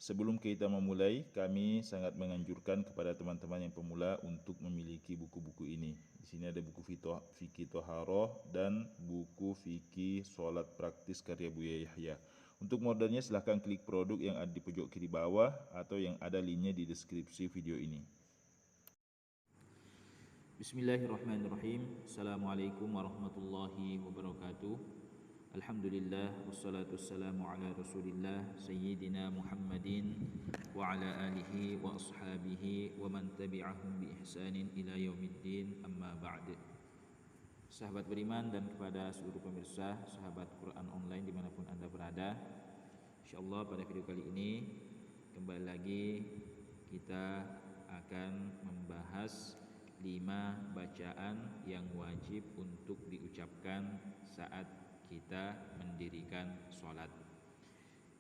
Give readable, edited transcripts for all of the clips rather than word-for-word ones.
Sebelum kita memulai, kami sangat menganjurkan kepada teman-teman yang pemula untuk memiliki buku-buku ini. Di sini ada buku fikih Toharoh dan buku fikih solat praktis karya Buya Yahya. Untuk modalnya silahkan klik produk yang ada di pojok kiri bawah atau yang ada linknya di deskripsi video ini. Bismillahirrahmanirrahim. Assalamualaikum warahmatullahi wabarakatuh. Alhamdulillah wassalatu wassalamu ala Rasulillah sayyidina Muhammadin wa ala alihi wa ashabihi wa man tabi'ahum bi ihsanin ila yaumiddin, amma ba'd. Sahabat beriman dan kepada seluruh pemirsa sahabat Quran online dimanapun anda berada, insyaallah pada video kali ini kembali lagi kita akan membahas 5 bacaan yang wajib untuk diucapkan saat kita mendirikan sholat.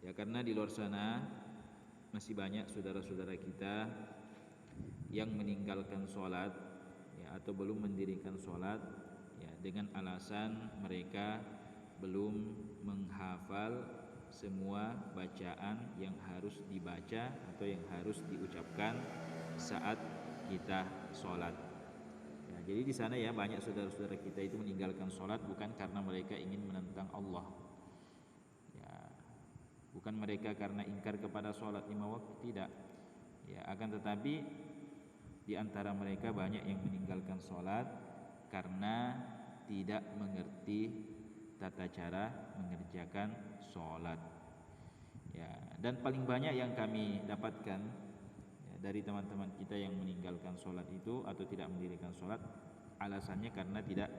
Ya, karena di luar sana masih banyak saudara-saudara kita yang meninggalkan sholat, ya, atau belum mendirikan sholat, ya, dengan alasan mereka belum menghafal semua bacaan yang harus dibaca atau yang harus diucapkan saat kita sholat. Jadi di sana ya banyak saudara-saudara kita itu meninggalkan sholat bukan karena mereka ingin menentang Allah, ya, bukan mereka karena ingkar kepada sholat 5 waktu, tidak, ya, akan tetapi di antara mereka banyak yang meninggalkan sholat karena tidak mengerti tata cara mengerjakan sholat, ya. Dan paling banyak yang kami dapatkan dari teman-teman kita yang meninggalkan sholat itu atau tidak mendirikan sholat, alasannya karena tidak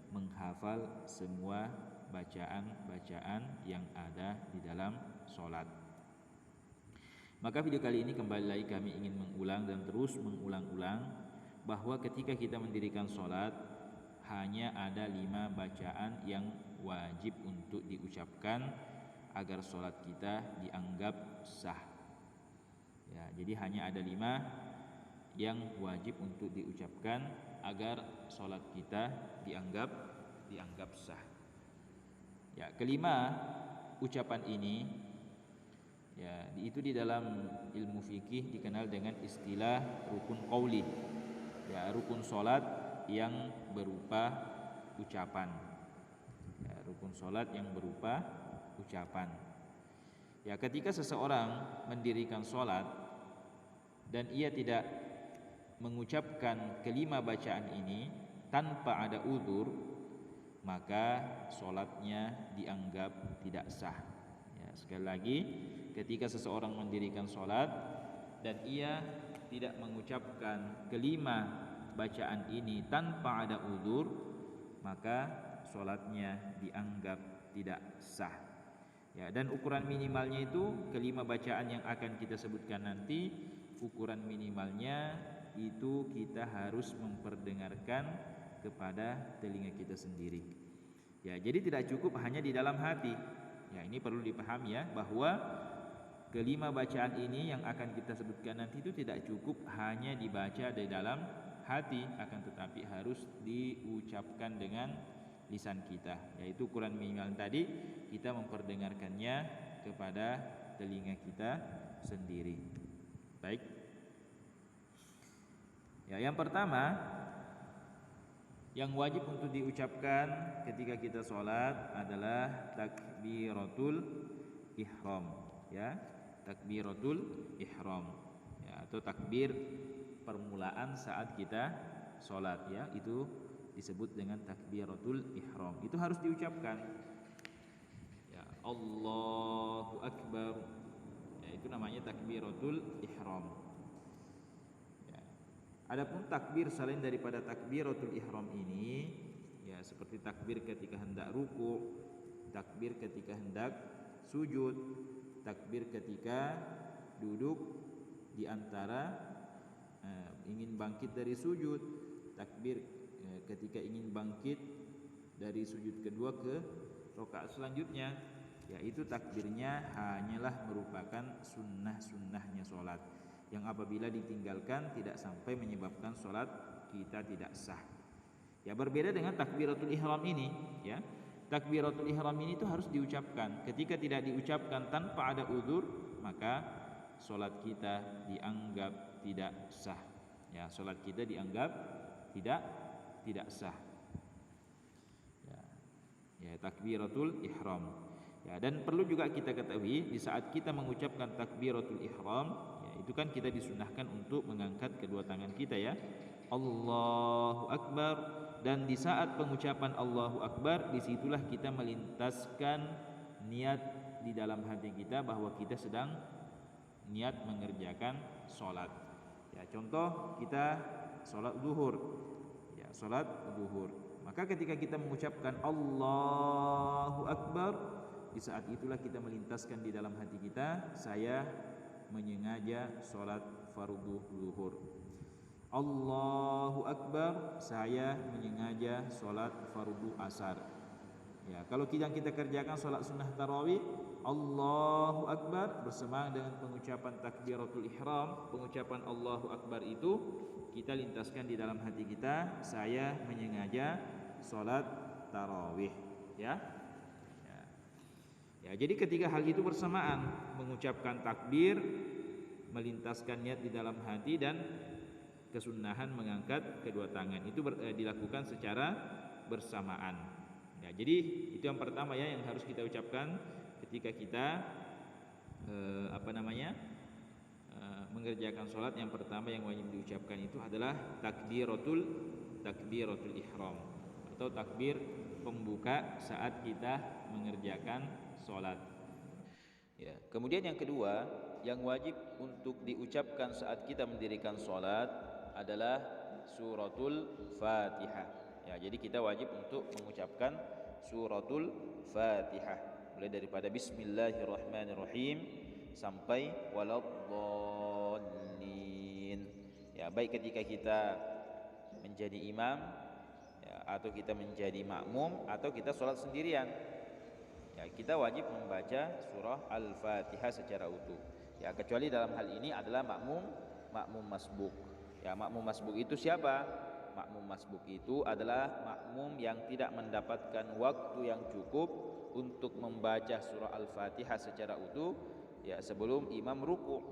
menghafal semua bacaan-bacaan yang ada di dalam sholat. Maka video kali ini kembali lagi kami ingin mengulang dan terus mengulang-ulang bahwa ketika kita mendirikan sholat hanya ada 5 bacaan yang wajib untuk diucapkan agar sholat kita dianggap sah. Ya, jadi hanya ada 5 yang wajib untuk diucapkan agar sholat kita dianggap sah. Ya, kelima ucapan ini, ya, itu di dalam ilmu fikih dikenal dengan istilah rukun qauli. Ya, rukun sholat yang berupa ucapan. Ya, rukun sholat yang berupa ucapan. Ya, ketika seseorang mendirikan sholat dan ia tidak mengucapkan kelima bacaan ini tanpa ada uzur, maka sholatnya dianggap tidak sah. Ya, sekali lagi, ketika seseorang mendirikan sholat dan ia tidak mengucapkan kelima bacaan ini tanpa ada uzur, maka sholatnya dianggap tidak sah. Ya, dan ukuran minimalnya itu kelima bacaan yang akan kita sebutkan nanti, ukuran minimalnya itu kita harus memperdengarkan kepada telinga kita sendiri. Ya, jadi tidak cukup hanya di dalam hati. Ya, ini perlu dipahami ya, bahwa kelima bacaan ini yang akan kita sebutkan nanti itu tidak cukup hanya dibaca di dalam hati, akan tetapi harus diucapkan dengan lisan kita, yaitu ukuran minimal tadi kita memperdengarkannya kepada telinga kita sendiri. Baik. Ya, yang pertama yang wajib untuk diucapkan ketika kita sholat adalah takbiratul ihram, ya, takbiratul ihram, ya, atau takbir permulaan saat kita sholat, ya, itu disebut dengan takbiratul ihram. Itu harus diucapkan. Ya, Allahu Akbar. Ya, itu namanya takbiratul ihram. Ya. Adapun takbir selain daripada takbiratul ihram ini, ya, seperti takbir ketika hendak ruku, takbir ketika hendak sujud, takbir ketika duduk di antara ingin bangkit dari sujud, takbir ketika ingin bangkit dari sujud kedua ke rakaat selanjutnya, yaitu takbirnya hanyalah merupakan sunnah-sunnahnya sholat yang apabila ditinggalkan tidak sampai menyebabkan sholat kita tidak sah. Ya, berbeda dengan takbiratul ihram ini, ya. Takbiratul ihram ini itu harus diucapkan. Ketika tidak diucapkan tanpa ada uzur, maka solat kita dianggap tidak sah. Ya, solat kita dianggap tidak sah. Ya, takbiratul ihram. Ya, dan perlu juga kita ketahui di saat kita mengucapkan takbiratul ihram, ya, itu kan kita disunahkan untuk mengangkat kedua tangan kita ya. Allahu Akbar, dan di saat pengucapan Allahu Akbar disitulah kita melintaskan niat di dalam hati kita bahwa kita sedang niat mengerjakan solat. Ya, contoh kita solat zuhur. Ya, solat zuhur. Maka ketika kita mengucapkan Allahu Akbar, di saat itulah kita melintaskan di dalam hati kita, saya menyengaja solat fardu zuhur. Allahu Akbar, saya menyengaja solat fardu asar. Ya, kalau yang kita kerjakan solat sunnah tarawih, Allahu Akbar bersamaan dengan pengucapan takbiratul ihram, pengucapan Allahu Akbar itu kita lintaskan di dalam hati kita, saya menyengaja solat tarawih. Ya. Ya, jadi ketika hal itu bersamaan, mengucapkan takbir, melintaskan niat di dalam hati, dan kesunahan mengangkat kedua tangan itu dilakukan secara bersamaan. Ya, jadi itu yang pertama ya yang harus kita ucapkan ketika kita mengerjakan sholat. Yang pertama yang wajib diucapkan itu adalah takbiratul ihram atau takbir pembuka saat kita mengerjakan sholat. Ya, kemudian yang kedua yang wajib untuk diucapkan saat kita mendirikan sholat adalah suratul Fatihah. Ya, jadi kita wajib untuk mengucapkan suratul Fatihah mulai daripada Bismillahirrahmanirrahim sampai waladdallin. Ya, baik ketika kita menjadi imam ya, atau kita menjadi makmum atau kita sholat sendirian. Ya, kita wajib membaca surah Al-Fatihah secara utuh. Ya, kecuali dalam hal ini adalah makmum masbuk. Ya, makmum masbuk itu siapa? Makmum masbuk itu adalah makmum yang tidak mendapatkan waktu yang cukup untuk membaca surah Al-Fatihah secara utuh ya sebelum imam ruku.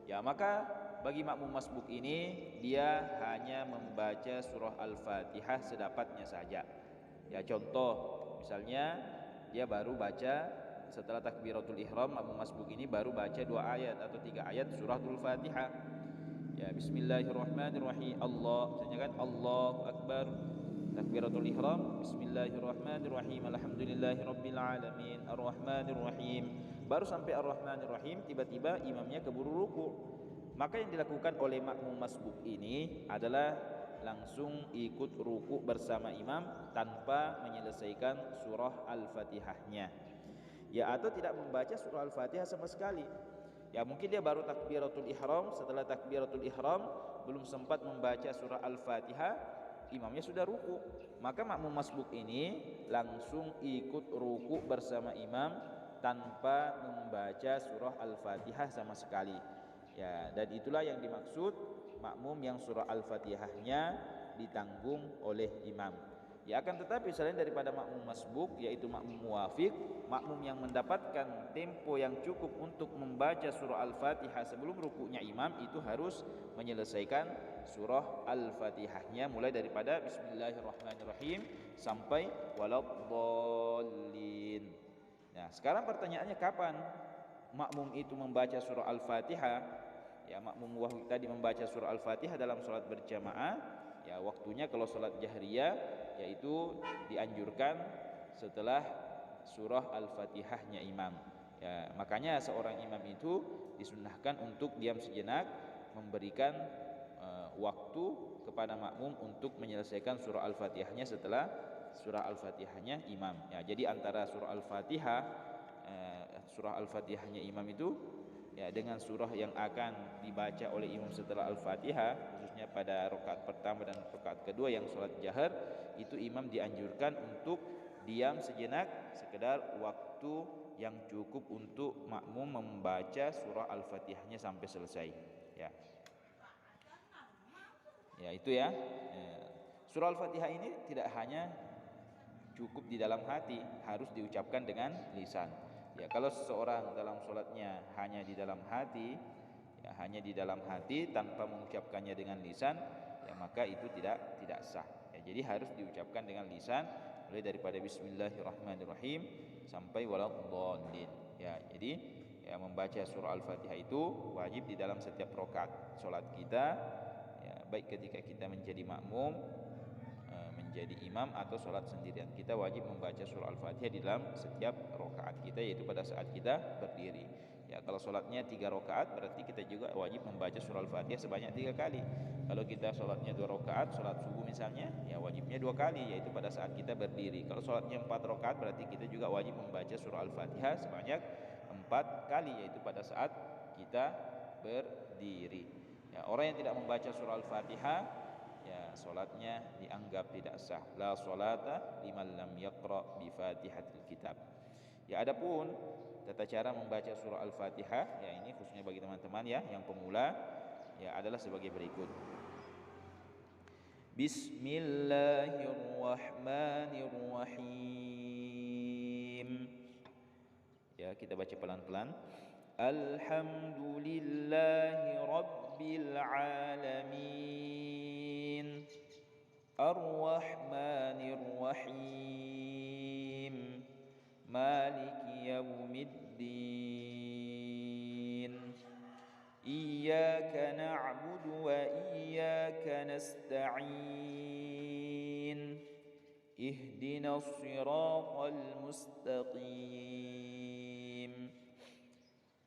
Ya, maka bagi makmum masbuk ini dia hanya membaca surah Al-Fatihah sedapatnya saja. Ya, contoh misalnya dia baru baca setelah takbiratul ihram, makmum masbuk ini baru baca 2 ayat atau 3 ayat suratul Fatihah. Ya, Bismillahirrahmanirrahim. Misalnya kan Allahu Akbar, takbiratul ihram, Bismillahirrahmanirrahim, Alhamdulillahirabbil alamin, Arrahmanirrahim. Baru sampai Arrahmanirrahim tiba-tiba imamnya keburu ruku. Maka yang dilakukan oleh makmum masbuk ini adalah langsung ikut ruku bersama imam tanpa menyelesaikan surah Al-Fatihahnya. Ya, atau tidak membaca surah Al-Fatihah sama sekali. Ya, mungkin dia baru takbiratul ihram, setelah takbiratul ihram belum sempat membaca surah Al-Fatihah, imamnya sudah ruku. Maka makmum masbuk ini langsung ikut ruku bersama imam tanpa membaca surah Al-Fatihah sama sekali. Ya, dan itulah yang dimaksud makmum yang surah Al-Fatihahnya ditanggung oleh imam. Ya, akan tetapi selain daripada makmum masbuk yaitu makmum muwafiq, makmum yang mendapatkan tempo yang cukup untuk membaca surah Al-Fatihah sebelum rukuknya imam itu harus menyelesaikan surah Al-Fatihahnya mulai daripada Bismillahirrahmanirrahim sampai waladdallin. Nah, sekarang pertanyaannya kapan makmum itu membaca surah Al-Fatihah? Ya, makmum muwafiq tadi membaca surah Al-Fatihah dalam salat berjamaah. Ya, waktunya kalau salat jahriyah yaitu dianjurkan setelah surah Al-Fatihahnya imam. Ya, makanya seorang imam itu disunnahkan untuk diam sejenak memberikan waktu kepada makmum untuk menyelesaikan surah Al-Fatihahnya setelah surah Al-Fatihahnya imam. Ya, jadi antara surah Al-Fatihahnya imam itu ya dengan surah yang akan dibaca oleh imam setelah Al-Fatihah, khususnya pada rakaat pertama dan rakaat kedua yang salat jahar, itu imam dianjurkan untuk diam sejenak sekedar waktu yang cukup untuk makmum membaca surah Al-Fatihahnya sampai selesai. Ya. Ya, itu ya. Surah Al-Fatihah ini tidak hanya cukup di dalam hati, harus diucapkan dengan lisan. Ya, kalau seseorang dalam sholatnya hanya di dalam hati, ya, hanya di dalam hati tanpa mengucapkannya dengan lisan, ya maka itu tidak sah. Ya, jadi harus diucapkan dengan lisan, mulai daripada Bismillahirrahmanirrahim sampai waladhdallin. Ya, jadi ya, membaca surah Al-Fatihah itu wajib di dalam setiap rakaat salat kita, ya, baik ketika kita menjadi makmum, menjadi imam atau sholat sendirian, kita wajib membaca surah Al-Fatihah di dalam setiap rakaat kita, yaitu pada saat kita berdiri. Ya, kalau sholatnya 3 rakaat berarti kita juga wajib membaca surah Al-Fatihah sebanyak 3 kali. Kalau kita sholatnya 2 rakaat, sholat subuh misalnya, ya wajibnya 2 kali, yaitu pada saat kita berdiri. Kalau sholatnya 4 rakaat berarti kita juga wajib membaca surah Al-Fatihah sebanyak 4 kali, yaitu pada saat kita berdiri. Ya, orang yang tidak membaca surah Al-Fatihah, ya salatnya dianggap tidak sah. La salata liman lam yaqra bi Fatihatil Kitab. Ya, adapun tata cara membaca surah Al-Fatihah, ya ini khususnya bagi teman-teman ya yang pemula, ya adalah sebagai berikut. Bismillahirrahmanirrahim. Ya, kita baca pelan-pelan. Alhamdulillahi rabbil alamin. Ar-Rahmanir Rahim. Maliki yaumiddin. Iyyaka na'budu wa iyyaka nasta'in. Ihdinas siratal mustaqim.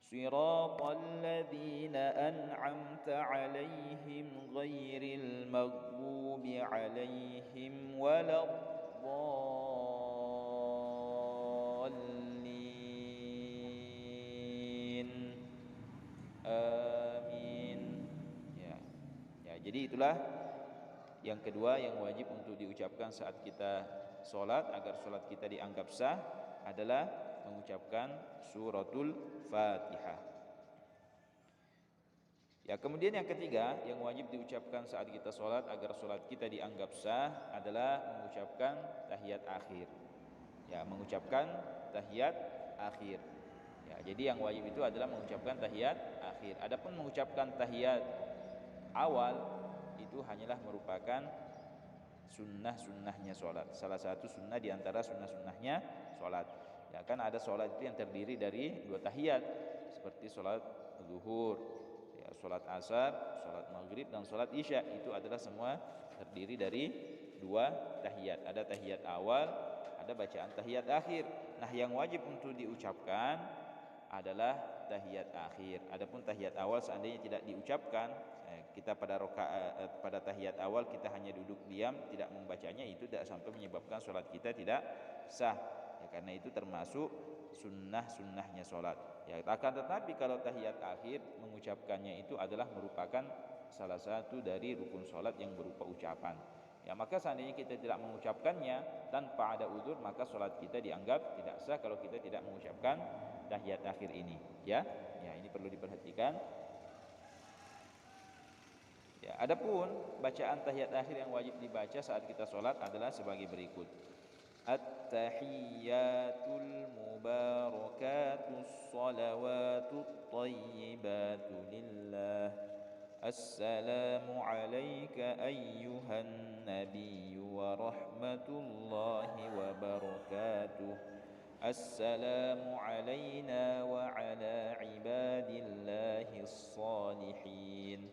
Siratal ladzina an'amta 'alaihim ghairil maghdubi 'alaihim waladdallin. Amin. Ya. Ya, jadi itulah yang kedua yang wajib untuk diucapkan saat kita sholat agar sholat kita dianggap sah adalah mengucapkan suratul Fatihah. Ya, kemudian yang ketiga yang wajib diucapkan saat kita sholat agar sholat kita dianggap sah adalah mengucapkan tahiyat akhir. Ya, mengucapkan tahiyat akhir. Ya, jadi yang wajib itu adalah mengucapkan tahiyat akhir. Adapun mengucapkan tahiyat awal itu hanyalah merupakan sunnah-sunnahnya sholat. Salah satu sunnah diantara sunnah-sunnahnya sholat. Ya, kan ada sholat itu yang terdiri dari 2 tahiyat, seperti sholat zuhur, ya, sholat asar, sholat maghrib, dan sholat isya. Itu adalah semua terdiri dari 2 tahiyat. Ada tahiyat awal, ada bacaan tahiyat akhir. Nah, yang wajib untuk diucapkan adalah tahiyat akhir. Adapun tahiyat awal seandainya tidak diucapkan, kita pada tahiyat awal kita hanya duduk diam, tidak membacanya, itu tidak sampai menyebabkan sholat kita tidak sah. Ya, karena itu termasuk sunnah-sunnahnya sholat. Ya, akan tetapi kalau tahiyat akhir mengucapkannya itu adalah merupakan salah satu dari rukun sholat yang berupa ucapan. Ya, maka seandainya kita tidak mengucapkannya tanpa ada udzur, maka sholat kita dianggap tidak sah kalau kita tidak mengucapkan tahiyat akhir ini. Ya, ini perlu diperhatikan. Ya, adapun bacaan tahiyat akhir yang wajib dibaca saat kita sholat adalah sebagai berikut. At-tahiyyatul mubarakatus salawatut thayyibatu lillah. Assalamu alayka ayyuhan nabiyyu wa rahmatullahi wa barakatuh. Assalamu alayna wa ala ibadillahis salihin.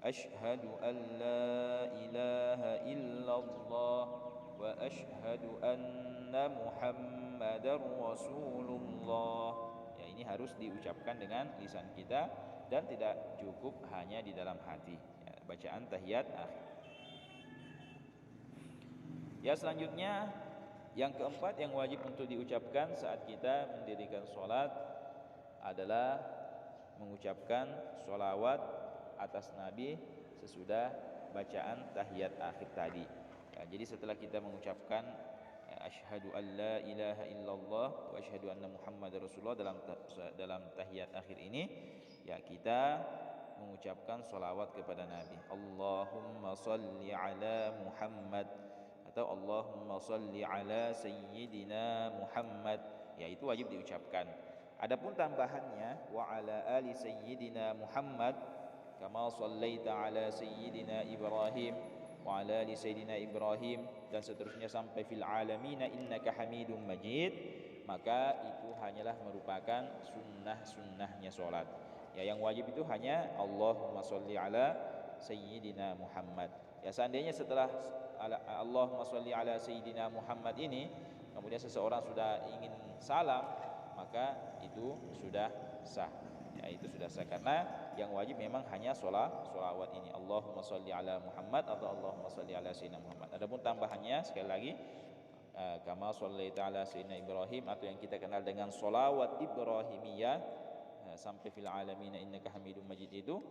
Ashhadu an la ilaha illallah wa ashhadu anna Muhammadar Rasulullah. Ya, ini harus diucapkan dengan lisan kita dan tidak cukup hanya di dalam hati. Ya, bacaan tahiyat akhir. Ya, selanjutnya yang keempat yang wajib untuk diucapkan saat kita mendirikan sholat adalah mengucapkan sholawat atas Nabi sesudah bacaan tahiyat akhir tadi. Ya, jadi setelah kita mengucapkan asyhadu an la ilaha illallah wa asyhadu anna Muhammadar Rasulullah dalam tahiyat akhir ini, ya kita mengucapkan sholawat kepada Nabi. Allahumma salli ala Muhammad atau Allahumma salli ala sayyidina Muhammad. Ya, itu wajib diucapkan. Adapun tambahannya wa ala ali sayyidina Muhammad kama shallaita ala sayyidina Ibrahim wa ala ali sayyidina Ibrahim dan seterusnya sampai fil alamin innaka Hamidum Majid, maka itu hanyalah merupakan sunnah-sunnahnya salat. Ya, yang wajib itu hanya Allahumma sholli ala sayyidina Muhammad. Ya, seandainya setelah Allahumma sholli ala sayyidina Muhammad ini kemudian seseorang sudah ingin salam, maka itu sudah sah. Ya, itu sudah sah karena yang wajib memang hanya sholawat ini, Allahumma sholli ala Muhammad atau Allahumma sholli ala sayyidina Muhammad. Adapun tambahannya sekali lagi kama shallaita ala sayyidina Ibrahim atau yang kita kenal dengan sholawat Ibrahimiyah sampai fil alamin innaka Hamidum Majid itu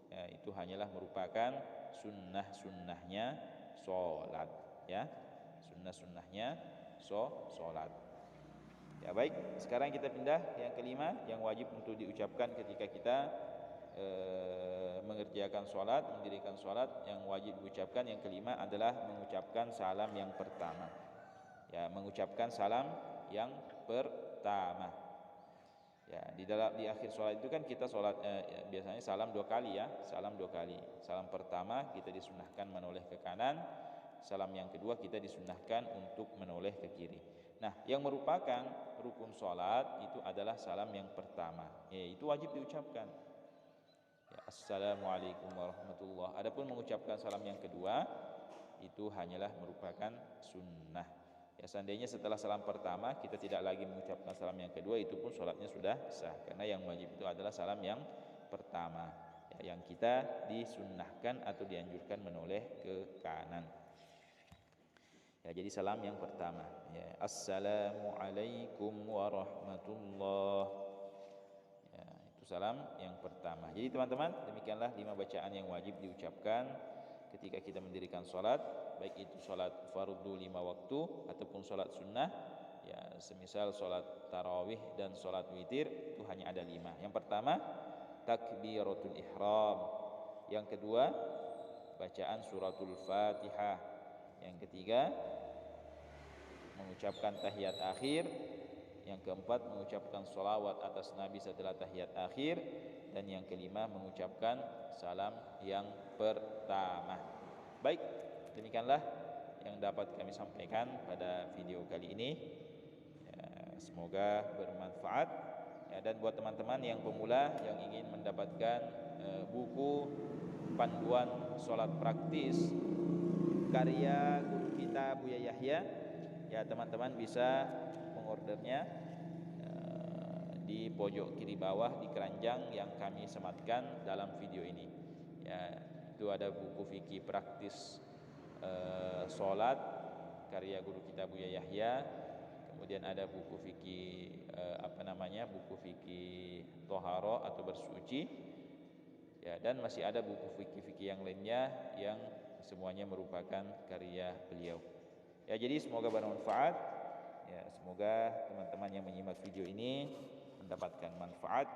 ya, itu hanyalah merupakan sunnah-sunnahnya sholat, ya, sunnah-sunnahnya sholat. Ya, baik, sekarang kita pindah yang kelima yang wajib untuk diucapkan ketika kita mengerjakan sholat, mendirikan sholat. Yang wajib diucapkan yang kelima adalah mengucapkan salam yang pertama. Ya, mengucapkan salam yang pertama. Ya, di akhir sholat itu kan kita sholat biasanya salam 2 kali, ya, salam 2 kali. Salam pertama kita disunahkan menoleh ke kanan, salam yang kedua kita disunahkan untuk menoleh ke kiri. Nah, yang merupakan rukun sholat itu adalah salam yang pertama, itu wajib diucapkan. Ya, Assalamualaikum warahmatullahi. Adapun mengucapkan salam yang kedua itu hanyalah merupakan sunnah. Ya, seandainya setelah salam pertama kita tidak lagi mengucapkan salam yang kedua, itu pun sholatnya sudah sah karena yang wajib itu adalah salam yang pertama, ya, yang kita disunnahkan atau dianjurkan menoleh ke kanan. Ya, jadi salam yang pertama, ya, Assalamualaikum warahmatullahi. Ya, itu salam yang pertama. Jadi teman-teman, demikianlah 5 bacaan yang wajib diucapkan ketika kita mendirikan sholat, baik itu sholat fardu 5 waktu ataupun sholat sunnah. Ya, semisal sholat tarawih dan sholat witir itu hanya ada 5. Yang pertama takbiratul ihram, yang kedua bacaan suratul Fatihah, yang ketiga mengucapkan tahiyat akhir, yang keempat mengucapkan sholawat atas Nabi setelah tahiyat akhir, dan yang kelima mengucapkan salam yang pertama. Baik, demikianlah yang dapat kami sampaikan pada video kali ini. Ya, semoga bermanfaat, ya, dan buat teman-teman yang pemula yang ingin mendapatkan buku panduan sholat praktis karya guru kita Buya Yahya, ya, teman-teman bisa mengordernya di pojok kiri bawah di keranjang yang kami sematkan dalam video ini. Ya, itu ada buku fikih praktis sholat karya guru kita Buya Yahya, kemudian ada buku fikih buku fikih toharo atau bersuci, ya, dan masih ada buku fikih-fikih yang lainnya yang semuanya merupakan karya beliau. Ya, jadi semoga bermanfaat. Ya, semoga teman-teman yang menyimak video ini mendapatkan manfaat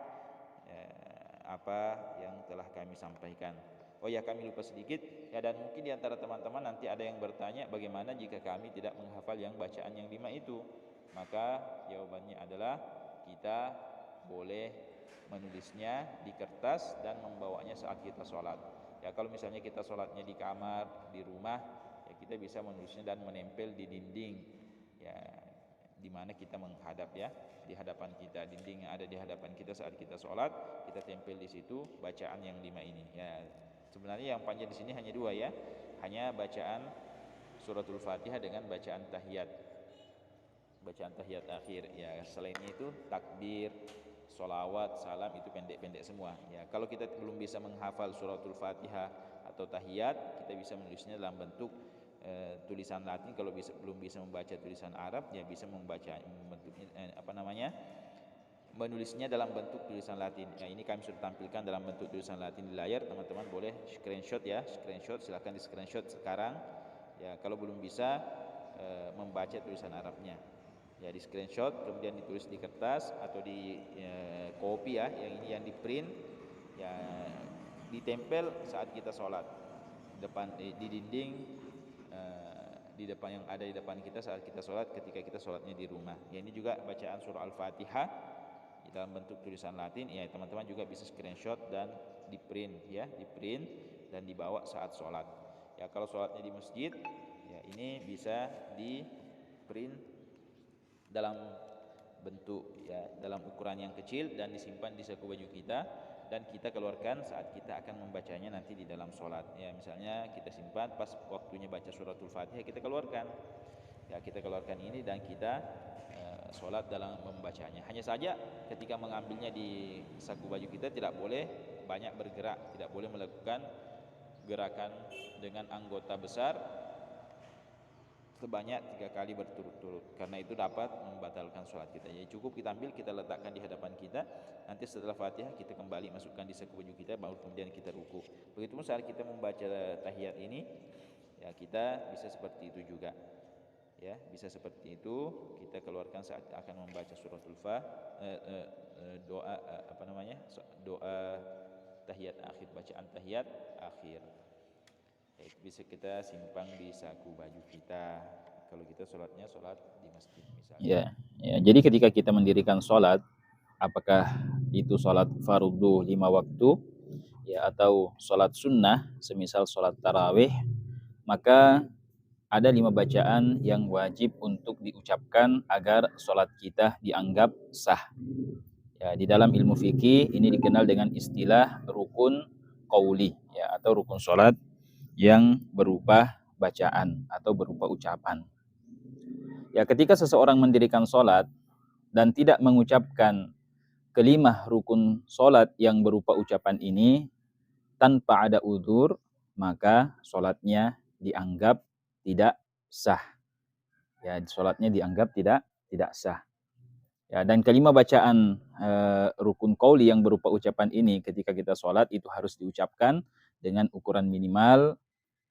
apa yang telah kami sampaikan. Oh ya, kami lupa sedikit, ya, dan mungkin di antara teman-teman nanti ada yang bertanya bagaimana jika kami tidak menghafal yang bacaan yang 5 itu. Maka jawabannya adalah kita boleh menulisnya di kertas dan membawanya saat kita sholat. Ya, kalau misalnya kita sholatnya di kamar, di rumah, ya, kita bisa menulisnya dan menempel di dinding, ya, di mana kita menghadap, ya, di hadapan kita, dinding yang ada di hadapan kita saat kita sholat, kita tempel di situ bacaan yang 5 ini. Ya, sebenarnya yang panjang di sini hanya 2, ya, hanya bacaan suratul Fatihah dengan bacaan tahiyat akhir. Ya, selainnya itu takbir, sholawat, salam itu pendek-pendek semua. Ya, kalau kita belum bisa menghafal suratul Fatihah atau tahiyat, kita bisa menulisnya dalam bentuk tulisan Latin. Kalau belum bisa membaca tulisan Arab, ya bisa menulisnya dalam bentuk tulisan Latin. Ya, ini kami sudah tampilkan dalam bentuk tulisan Latin di layar. Teman-teman boleh screenshot, ya, silahkan di screenshot sekarang. Ya, kalau belum bisa membaca tulisan Arabnya, ya, di screenshot kemudian ditulis di kertas atau di copy, ya, yang ini yang di print, ya, ditempel saat kita sholat di dinding di depan yang ada di depan kita saat kita sholat ketika kita sholatnya di rumah. Ya, ini juga bacaan surah Al-Fatihah, dalam bentuk tulisan Latin, ya teman-teman juga bisa screenshot dan di print dan dibawa saat sholat. Ya kalau sholatnya di masjid, ya ini bisa di print dalam bentuk ya dalam ukuran yang kecil dan disimpan di saku baju kita, dan kita keluarkan saat kita akan membacanya nanti di dalam sholat. Ya misalnya kita simpan pas waktunya baca suratul Fatihah, kita keluarkan. Ya kita keluarkan ini dan kita sholat dalam membacanya. Hanya saja ketika mengambilnya di saku baju kita tidak boleh banyak bergerak, tidak boleh melakukan gerakan dengan anggota besar sebanyak 3 kali berturut-turut, karena itu dapat membatalkan sholat kita. Jadi cukup kita ambil, kita letakkan di hadapan kita, nanti setelah Fatihah kita kembali masukkan di saku baju kita, baru kemudian kita ruku. Begitupun saat kita membaca tahiyat ini, ya kita bisa seperti itu juga. Ya, bisa seperti itu kita keluarkan saat akan membaca suratul doa doa tahiyat akhir, bacaan tahiyat akhir. Ya, bisa kita simpan di saku baju kita kalau kita sholatnya sholat di masjid misalnya. Ya, jadi ketika kita mendirikan sholat, apakah itu sholat fardu 5 waktu, ya atau sholat sunnah, semisal sholat tarawih, maka ada 5 bacaan yang wajib untuk diucapkan agar sholat kita dianggap sah. Ya, di dalam ilmu fikih ini dikenal dengan istilah rukun qauli, ya, atau rukun sholat yang berupa bacaan atau berupa ucapan. Ya, ketika seseorang mendirikan sholat dan tidak mengucapkan kelima rukun sholat yang berupa ucapan ini tanpa ada udzur, maka sholatnya dianggap tidak sah. Ya, sholatnya dianggap tidak sah. Ya, dan kelima bacaan rukun qauli yang berupa ucapan ini ketika kita sholat itu harus diucapkan dengan ukuran minimal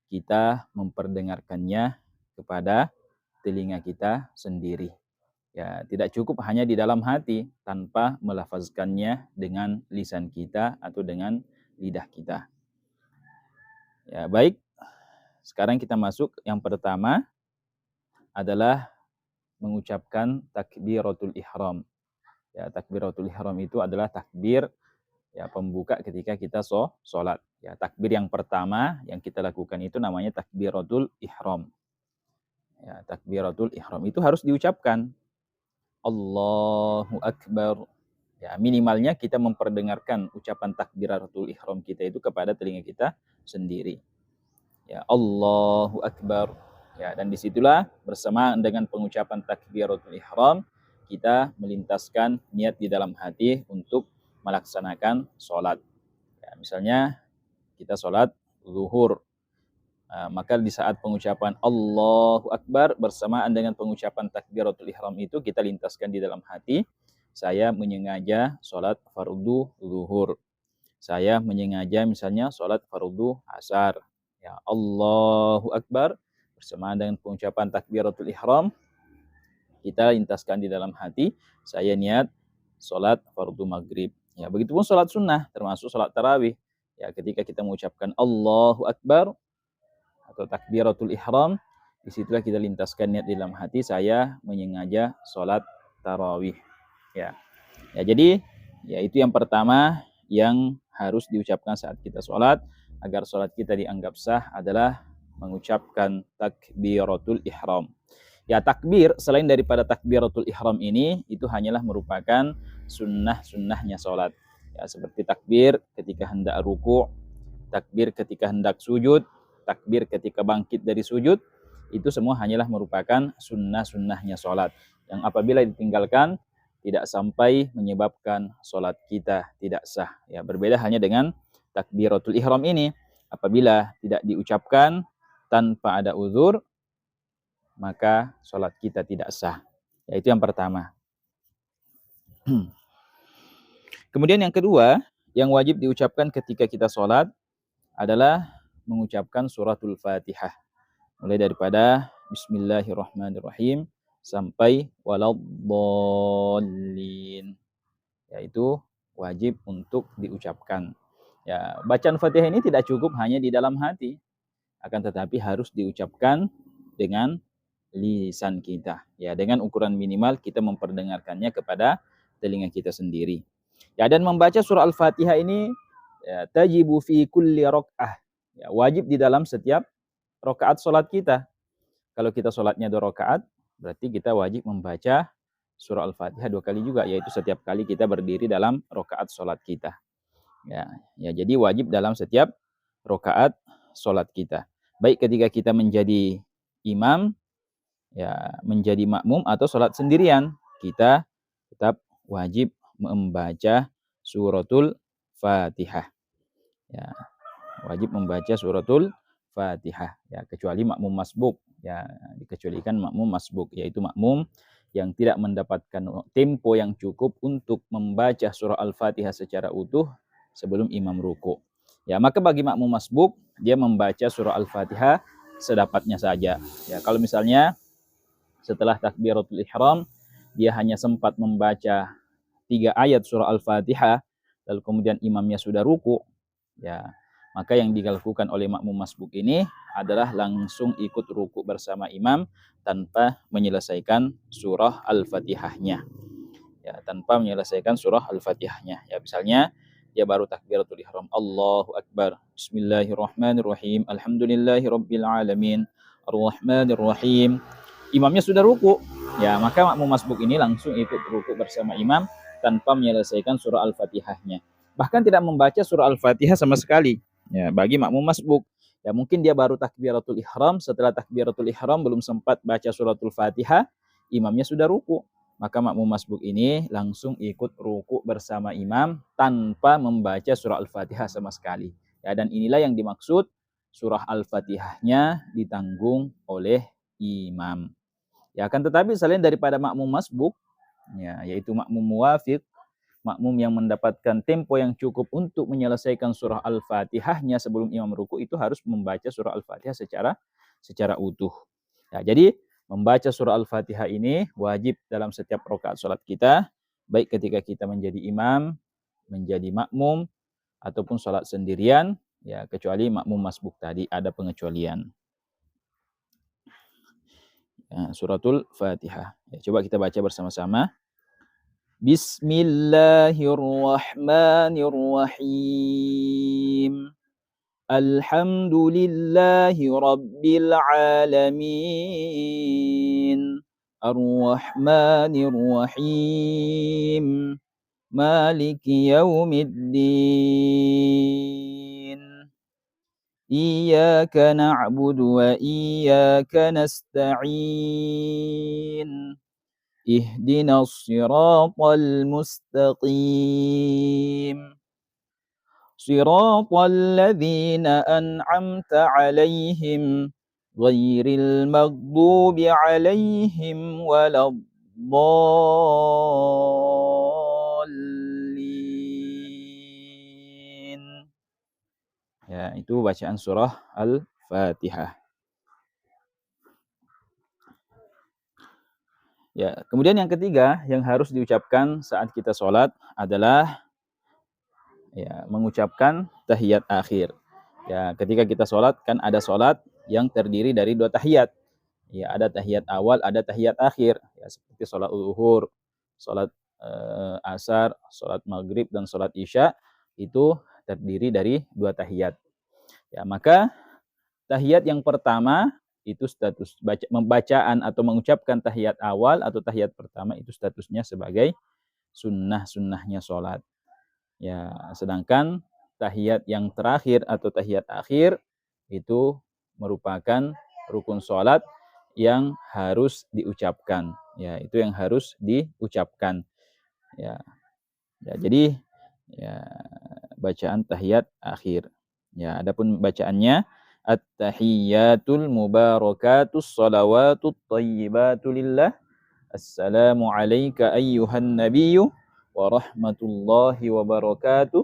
kita memperdengarkannya kepada telinga kita sendiri. Ya, tidak cukup hanya di dalam hati tanpa melafazkannya dengan lisan kita atau dengan lidah kita. Ya, baik. Sekarang kita masuk yang pertama adalah mengucapkan takbiratul ihram. Ya, takbiratul ihram itu adalah takbir ya pembuka ketika kita sholat. Ya, takbir yang pertama yang kita lakukan itu namanya takbiratul ihram. Ya, takbiratul ihram itu harus diucapkan. Allahu Akbar. Ya, minimalnya kita memperdengarkan ucapan takbiratul ihram kita itu kepada telinga kita sendiri. Ya, Allahu Akbar. Ya, dan disitulah bersamaan dengan pengucapan takbiratul ihram kita melintaskan niat di dalam hati untuk melaksanakan sholat. Ya, misalnya kita sholat zuhur, maka di saat pengucapan Allahu Akbar bersamaan dengan pengucapan takbiratul ihram itu kita lintaskan di dalam hati, saya menyengaja sholat fardu zuhur. Saya menyengaja misalnya sholat fardu asar. Ya, Allahu Akbar bersamaan dengan pengucapan takbiratul ihram kita lintaskan di dalam hati, saya niat sholat fardu maghrib. Ya, begitupun sholat sunnah termasuk sholat tarawih. Ya, ketika kita mengucapkan Allahu Akbar atau takbiratul ihram, disitulah kita lintaskan niat di dalam hati, saya menyengaja sholat tarawih. Ya, jadi ya itu yang pertama yang harus diucapkan saat kita sholat agar sholat kita dianggap sah adalah mengucapkan takbiratul ihram. Ya, takbir selain daripada takbiratul ihram ini itu hanyalah merupakan sunnah-sunnahnya sholat. Ya, seperti takbir ketika hendak ruku', takbir ketika hendak sujud, takbir ketika bangkit dari sujud, itu semua hanyalah merupakan sunnah-sunnahnya sholat. Yang apabila ditinggalkan tidak sampai menyebabkan sholat kita tidak sah. Ya, berbeda hanya dengan takbiratul ihram ini. Apabila tidak diucapkan tanpa ada uzur, maka sholat kita tidak sah. Ya, itu yang pertama. Kemudian yang kedua, yang wajib diucapkan ketika kita sholat adalah mengucapkan suratul Fatihah. Mulai daripada Bismillahirrahmanirrahim sampai waladdallin. Yaitu wajib untuk diucapkan. Ya, bacaan Fatihah ini tidak cukup hanya di dalam hati, akan tetapi harus diucapkan dengan lisan kita. Ya, dengan ukuran minimal kita memperdengarkannya kepada telinga kita sendiri. Ya, dan membaca surah Al-Fatihah ini ya, tajibu fi kulli rakaah. Ya, wajib di dalam setiap rakaat salat kita. Kalau kita salatnya 2 rakaat, berarti kita wajib membaca surah Al-Fatihah 2 kali juga, yaitu setiap kali kita berdiri dalam rakaat salat kita. Ya, jadi wajib dalam setiap rakaat salat kita. Baik ketika kita menjadi imam, ya menjadi makmum atau salat sendirian, kita tetap wajib membaca suratul Fatihah. Ya, wajib membaca suratul Fatihah, ya kecuali makmum masbuk, ya dikecualikan makmum masbuk, yaitu makmum yang tidak mendapatkan tempo yang cukup untuk membaca surah Al-Fatihah secara utuh sebelum imam ruku. Ya, maka bagi makmum masbuk, dia membaca surah Al-Fatihah sedapatnya saja. Ya, kalau misalnya setelah takbiratul ihram dia hanya sempat membaca 3 ayat surah Al-Fatihah, lalu kemudian imamnya sudah ruku, ya maka yang dilakukan oleh makmum masbuk ini adalah langsung ikut ruku bersama imam tanpa menyelesaikan surah Al-Fatihahnya. Ya, tanpa menyelesaikan surah Al-Fatihahnya. Ya, misalnya dia baru takbiratul ihram, Allahu Akbar, Bismillahirrahmanirrahim, Alhamdulillahirabbil alamin, Arrahmanirrahim. Imamnya sudah ruku. Ya, maka makmum masbuk ini langsung ikut ruku bersama imam tanpa menyelesaikan surah Al-Fatihahnya. Bahkan tidak membaca surah Al-Fatihah sama sekali. Ya, bagi makmum masbuk, ya mungkin dia baru takbiratul ihram, setelah takbiratul ihram belum sempat baca suratul Fatihah, imamnya sudah ruku. Maka makmum masbuk ini langsung ikut ruku bersama imam tanpa membaca surah Al-Fatihah sama sekali. Ya, dan inilah yang dimaksud surah Al-Fatihahnya ditanggung oleh imam. Ya, akan tetapi selain daripada makmum masbuk, ya, yaitu makmum muwafiq, makmum yang mendapatkan tempo yang cukup untuk menyelesaikan surah Al-Fatihahnya sebelum imam ruku, itu harus membaca surah Al-Fatihah secara utuh. Ya, jadi membaca surah Al-Fatihah ini wajib dalam setiap rakaat salat kita, baik ketika kita menjadi imam, menjadi makmum, ataupun salat sendirian, ya kecuali makmum masbuk tadi ada pengecualian. Ya, suratul Fatihah. Ya, coba kita baca bersama-sama. Bismillahirrahmanirrahim. Alhamdulillahi rabbil alamin. Ar-Rahmanir-Rahim. Maliki yaumiddin. Iyyaka na'budu wa iyyaka nasta'in. Ihdinas siratal mustaqim. Siratal ladzina an'amta 'alaihim ghairil maghdubi 'alaihim waladdallin. Ya, itu bacaan surah Al-Fatihah. Ya, kemudian yang ketiga yang harus diucapkan saat kita sholat adalah ya, mengucapkan tahiyat akhir. Ya, ketika kita sholat kan ada sholat yang terdiri dari 2 tahiyat. Ya, ada tahiyat awal, ada tahiyat akhir. Ya, seperti sholat zuhur, sholat asar, sholat maghrib, dan sholat isya itu terdiri dari 2 tahiyat. Ya, maka tahiyat yang pertama itu status bacaan atau mengucapkan tahiyat awal atau tahiyat pertama itu statusnya sebagai sunnah-sunnahnya sholat. Ya, sedangkan tahiyat yang terakhir atau tahiyat akhir itu merupakan rukun sholat yang harus diucapkan. Ya, itu yang harus diucapkan. Ya, jadi ya, bacaan tahiyat akhir. Ya, adapun bacaannya at-tahiyyatul mubarakatus shalawatut thayyibatu lillah. Assalamu alayka ayyuhan nabiyyu wa rahmatullahi wa barakatuh.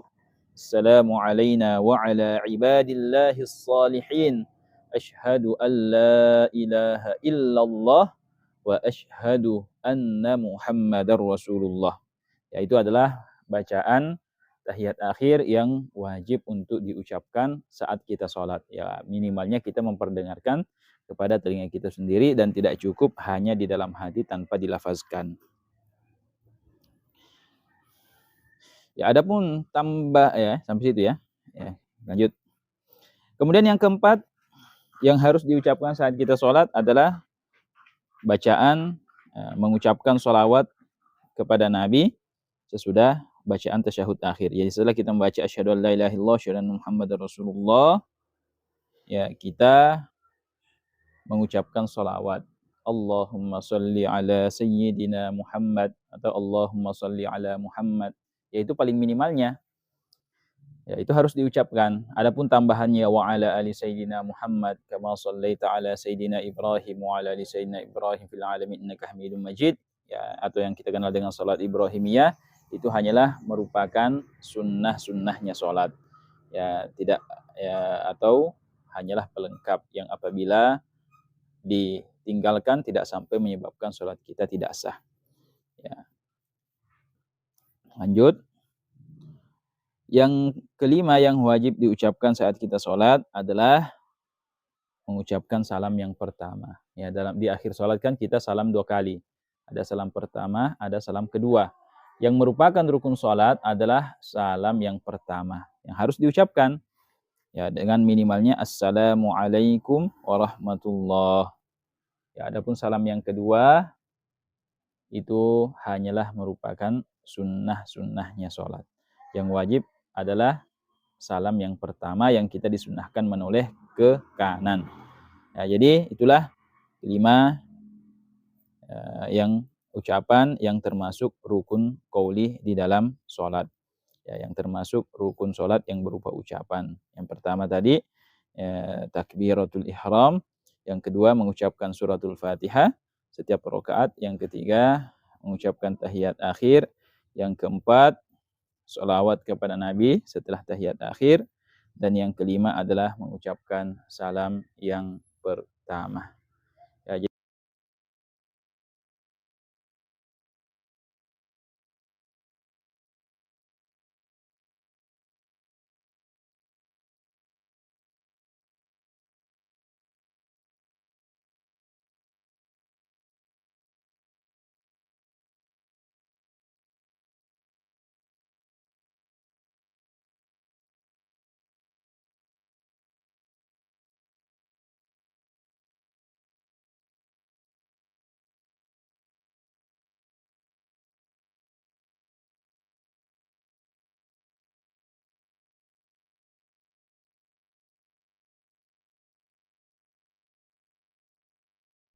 Assalamu alayna wa ala ibadillahis salihin. Ashhadu an la ilaha illallah wa ashhadu anna Muhammadar Rasulullah. Ya, itu adalah bacaan tahiyat akhir yang wajib untuk diucapkan saat kita sholat. Ya, minimalnya kita memperdengarkan kepada telinga kita sendiri dan tidak cukup hanya di dalam hati tanpa dilafazkan. Ya, adapun tambah ya sampai situ ya. Ya, lanjut. Kemudian yang keempat yang harus diucapkan saat kita sholat adalah bacaan mengucapkan sholawat kepada Nabi sesudah bacaan tasyahud akhir. Jadi setelah kita membaca asyhadu an la ilaha illallah asyhadu anna muhammadar rasulullah, ya kita mengucapkan sholawat. Allahumma salli ala sayyidina Muhammad atau Allahumma salli ala Muhammad. Yaitu paling minimalnya. Ya, itu harus diucapkan. Adapun tambahannya wa ala ali sayyidina Muhammad kama shallaita ala sayyidina Ibrahim wa ala ali sayyidina Ibrahim fil alamin innaka Hamidum Majid, ya, atau yang kita kenal dengan salat Ibrahimiyah, itu hanyalah merupakan sunnah-sunnahnya salat. Ya, tidak ya, atau hanyalah pelengkap yang apabila ditinggalkan tidak sampai menyebabkan salat kita tidak sah. Ya. Lanjut. Yang kelima yang wajib diucapkan saat kita sholat adalah mengucapkan salam yang pertama. Ya, di akhir sholat kan kita salam 2 kali. Ada salam pertama, ada salam kedua. Yang merupakan rukun sholat adalah salam yang pertama yang harus diucapkan. Ya, dengan minimalnya assalamualaikum warahmatullah. Ya, adapun salam yang kedua itu hanyalah merupakan sunnah-sunnahnya sholat. Yang wajib adalah salam yang pertama yang kita disunnahkan menoleh ke kanan. Ya, jadi itulah 5 yang ucapan yang termasuk rukun qauli di dalam sholat. Ya, yang termasuk rukun sholat yang berupa ucapan. Yang pertama tadi takbiratul ihram, yang kedua mengucapkan suratul Fatihah setiap rakaat, yang ketiga mengucapkan tahiyat akhir, yang keempat sholawat kepada Nabi setelah tahiyat akhir, dan yang kelima adalah mengucapkan salam yang pertama.